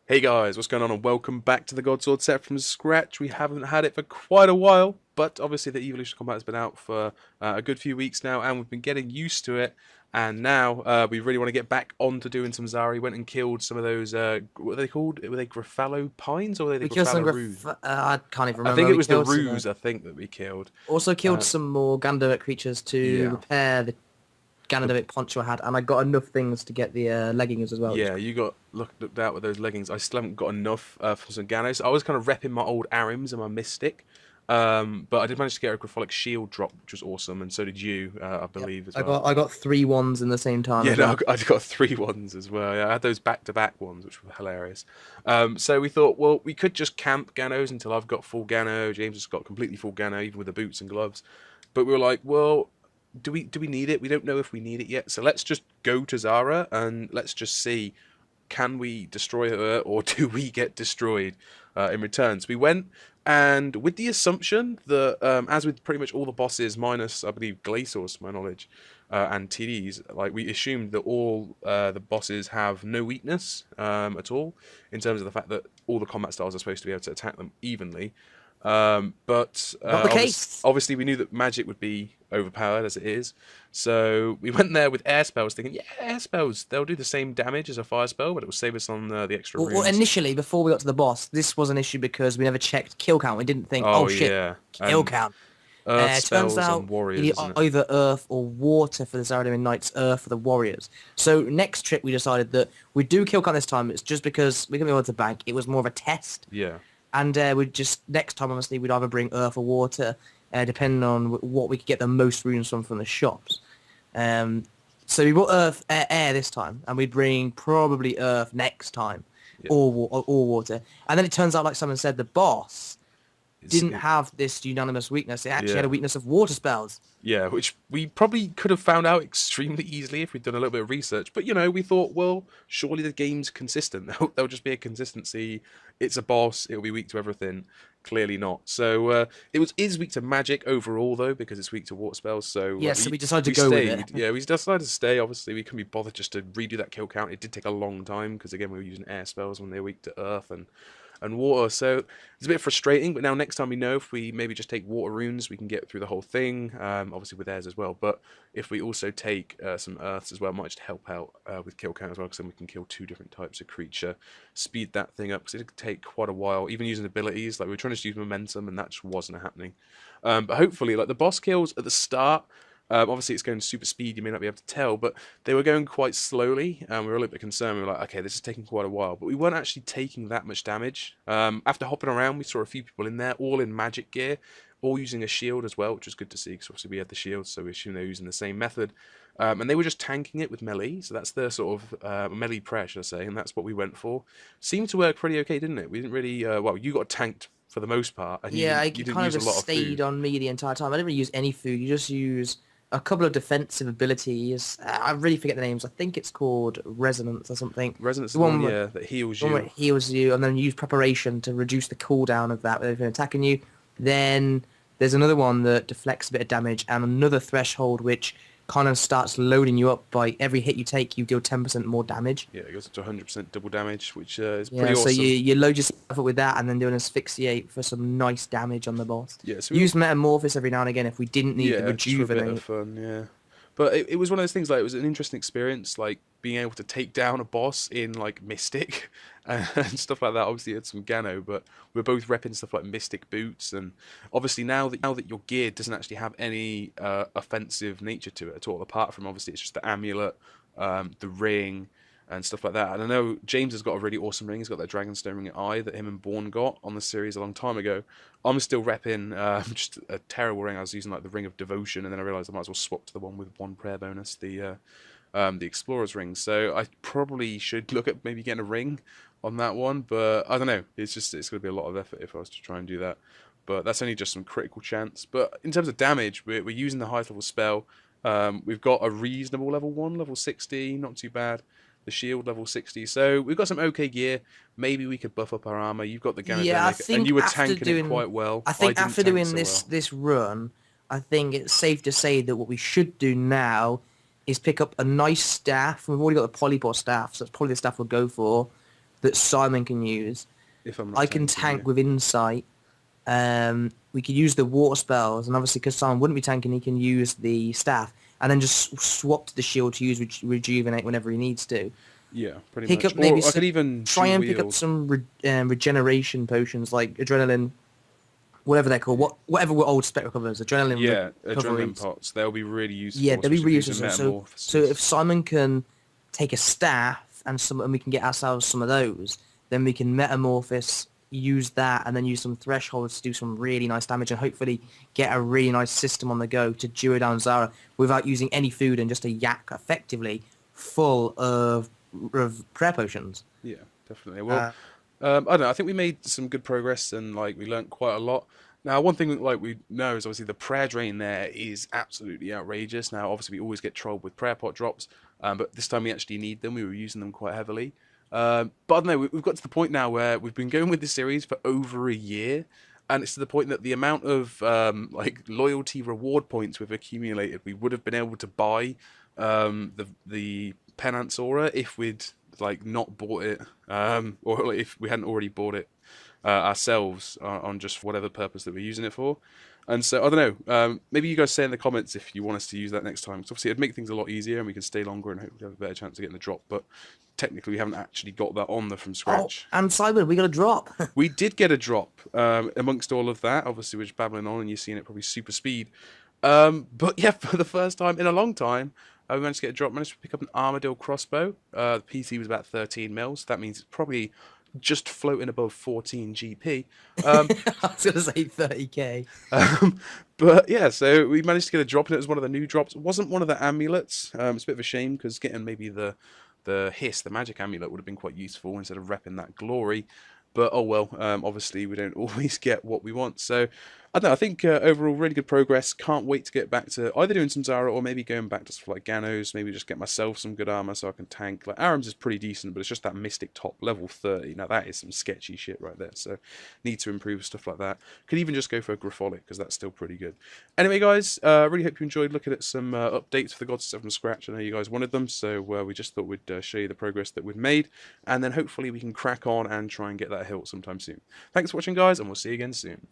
Hey guys, what's going on and welcome back to the Godsword set from scratch. We haven't had it for quite a while, but obviously the Evolution Combat has been out for a good few weeks now and we've been getting used to it. And now we really want to get back onto doing some Zari. Went and killed some of those, what are they called? Were they Griffalo Pines or were they We killed some Griffalo Ruse? I can't even I think remember. it We was the killed some. Ruse, I think, that we killed. Also killed Uh, some more Gandalf creatures to yeah. repair the The Gandalf poncho I had, and I got enough things to get the leggings as well. Which is Yeah, cool. you got looked out with those leggings. I still haven't got enough for some Ganos. I was kind of repping my old Arims and my Mystic, but I did manage to get a Grapholic Shield drop, which was awesome, and so did you, I Yep. believe, as I well. got I got three ones in the same time Yeah, as no, well. I got three ones as well. Yeah, I had those back-to-back ones, which were hilarious. So we thought, well, we could just camp Ganos until I've got full Gano. James has got completely full Gano, even with the boots and gloves. But we were like, well, do we need it? We don't know if we need it yet. So let's just go to Zara and let's just see, can we destroy her or do we get destroyed in return? So we went, and with the assumption that, as with pretty much all the bosses, minus I believe Glaciers, to my knowledge, and TDs, like we assumed that all the bosses have no weakness at all, in terms of the fact that all the combat styles are supposed to be able to attack them evenly. But Not the case. obviously we knew that magic would be overpowered as it is, so we went there with air spells, thinking, yeah, air spells, they'll do the same damage as a fire spell, but it will save us on the extra Well, runes. initially, before we got to the boss, this was an issue because we never checked kill count. We didn't think, oh Oh shit, yeah, kill and count. earth Turns spells on out you warriors, need isn't it? either earth or water for the Zaradomin Knights, earth for the warriors. So next trip we decided that we do kill count this time. It's just because we're going to be able to bank. It was more of a test. Yeah, And we'd just, next time obviously we'd either bring earth or water, depending on what we could get the most runes from the shops. Um, so we brought air this time, and we'd bring probably earth next time, yeah. or water. And then it turns out, like someone said, the boss It's didn't it, have this unanimous weakness. It actually had yeah. a weakness of water spells. Yeah, which we probably could have found out extremely easily if we'd done a little bit of research. But we thought, well, surely the game's consistent. There'll just be a consistency. It's a boss. It'll be weak to everything. Clearly not. So it is weak to magic overall though, because it's weak to water spells. So Yeah, so we decided to we go with it. stayed. Yeah, we decided to stay. Obviously, we couldn't be bothered just to redo that kill count. It did take a long time because again we were using air spells when they're weak to earth and water. So it's a bit frustrating, but now next time we know if we maybe just take water runes, we can get through the whole thing, obviously with theirs as well. But if we also take some earths as well, it might just help out with kill count as well, because then we can kill two different types of creature, speed that thing up, because it could take quite a while, even using abilities. Like we were trying to just use momentum, and that just wasn't happening. But hopefully, like the boss kills at the start, obviously, it's going super speed. You may not be able to tell, but they were going quite slowly, and we were a little bit concerned. We were like, okay, this is taking quite a while, but we weren't actually taking that much damage. After hopping around, we saw a few people in there, all in magic gear, all using a shield as well, which was good to see, because obviously we had the shield, so we assume they're using the same method. And they were just tanking it with melee, so that's the sort of melee prayer, should I say, and that's what we went for. Seemed to work pretty okay, didn't it? We didn't really, well, you got tanked for the most part, and Yeah, you it didn't kind of use a just lot of stayed food. on me the entire time. I didn't really use any food. You just use a couple of defensive abilities. I really forget the names. I think it's called Resonance or something. Resonance The is the one, one, where- yeah, that heals the one where you. it heals you, and then use Preparation to reduce the cooldown of that when they've been attacking you. Then there's another one that deflects a bit of damage, and another Threshold which kind of starts loading you up. By every hit you take, you deal 10% more damage. Yeah, it goes up to 100% double damage, which is Yeah, pretty so you, awesome. you load yourself up with that and then do an asphyxiate for some nice damage on the boss. Yeah, so Use Metamorphosis every now and again if we didn't need the yeah, just for a bit of Rejuvenate. fun, yeah. But it was one of those things, like, it was an interesting experience, like, being able to take down a boss in, like, Mystic and stuff like that. Obviously, it had some Gano, but we are both repping stuff like Mystic boots, and obviously now that your gear doesn't actually have any offensive nature to it at all, apart from, obviously, it's just the amulet, the ring, and stuff like that. And I know James has got a really awesome ring. He's got that Dragonstone ring eye that him and Bourne got on the series a long time ago. I'm still repping just a terrible ring. I was using like the Ring of Devotion, and then I realised I might as well swap to the one with one prayer bonus, the Explorer's ring. So I probably should look at maybe getting a ring on that one, but I don't know. It's going to be a lot of effort if I was to try and do that. But that's only just some critical chance. But in terms of damage, we're using the highest level spell. We've got a reasonable level 1, level 60, not too bad. The shield level 60, so we've got some okay gear. Maybe we could buff up our armor. You've got the Yeah, I Ganademic, and think you were after tanking it doing, quite well. I I think didn't after tank doing so this well. this run, I think it's safe to say that what we should do now is pick up a nice staff. We've already got the Polybot staff, so that's probably the staff we'll go for. that Simon can use. If I'm not I can tanking, yeah. tank with Insight. We could use the water spells, and obviously because Simon wouldn't be tanking, he can use the staff, and then just swap to the shield to use rejuvenate whenever he needs to. Yeah, pretty Pick much. up maybe Or I could even try dual and pick up wield. some regeneration potions like adrenaline, whatever they're called, whatever old spec recovers, adrenaline Yeah, adrenaline recoveries. pots. They'll be really Yeah, useful, they'll be especially if really you're using useful. So if metamorphosis. Simon can take a staff and we can get ourselves some of those, then we can metamorphose, use that, and then use some thresholds to do some really nice damage, and hopefully get a really nice system on the go to duo down Zara without using any food and just a yak effectively full of prayer potions. Yeah, definitely. Well, Uh, I don't know. I think we made some good progress and like we learned quite a lot. Now, one thing like we know is obviously the prayer drain there is absolutely outrageous. Now, obviously we always get trolled with prayer pot drops, but this time we actually need them. We were using them quite heavily. But I don't know. We've got to the point now where we've been going with this series for over a year, and it's to the point that the amount of like loyalty reward points we've accumulated, we would have been able to buy the Penance Aura if we'd like not bought it, or like, if we hadn't already bought it ourselves on just whatever purpose that we're using it for. And so I don't know. Maybe you guys say in the comments if you want us to use that next time. Because obviously it'd make things a lot easier and we can stay longer and hopefully have a better chance of getting the drop. But technically we haven't actually got that on there from oh, scratch. and Simon, we got a drop. We did get a drop amongst all of that. Obviously we're just babbling on and you're seeing it probably super speed. But yeah, for the first time in a long time, we managed to get a drop. Managed to pick up an Armadillo crossbow. The PT was about 13 mils. So that means it's probably just floating above 14 GP. I was gonna say 30k. But yeah, so we managed to get a drop, and it was one of the new drops. It wasn't one of the amulets. It's a bit of a shame because getting maybe the hiss, the magic amulet, would have been quite useful instead of repping that glory. But oh well, obviously we don't always get what we want. So I don't know. I think overall really good progress. Can't wait to get back to either doing some Zara or maybe going back to stuff like Ganos. Maybe just get myself some good armor so I can tank. Like Aram's is pretty decent, but it's just that Mystic top level 30. Now that is some sketchy shit right there. So need to improve stuff like that. Could even just go for a Grapholic because that's still pretty good. Anyway, guys, really hope you enjoyed looking at some updates for the Godsword from scratch. I know you guys wanted them, so we just thought we'd show you the progress that we've made, and then hopefully we can crack on and try and get that hilt sometime soon. Thanks for watching, guys, and we'll see you again soon.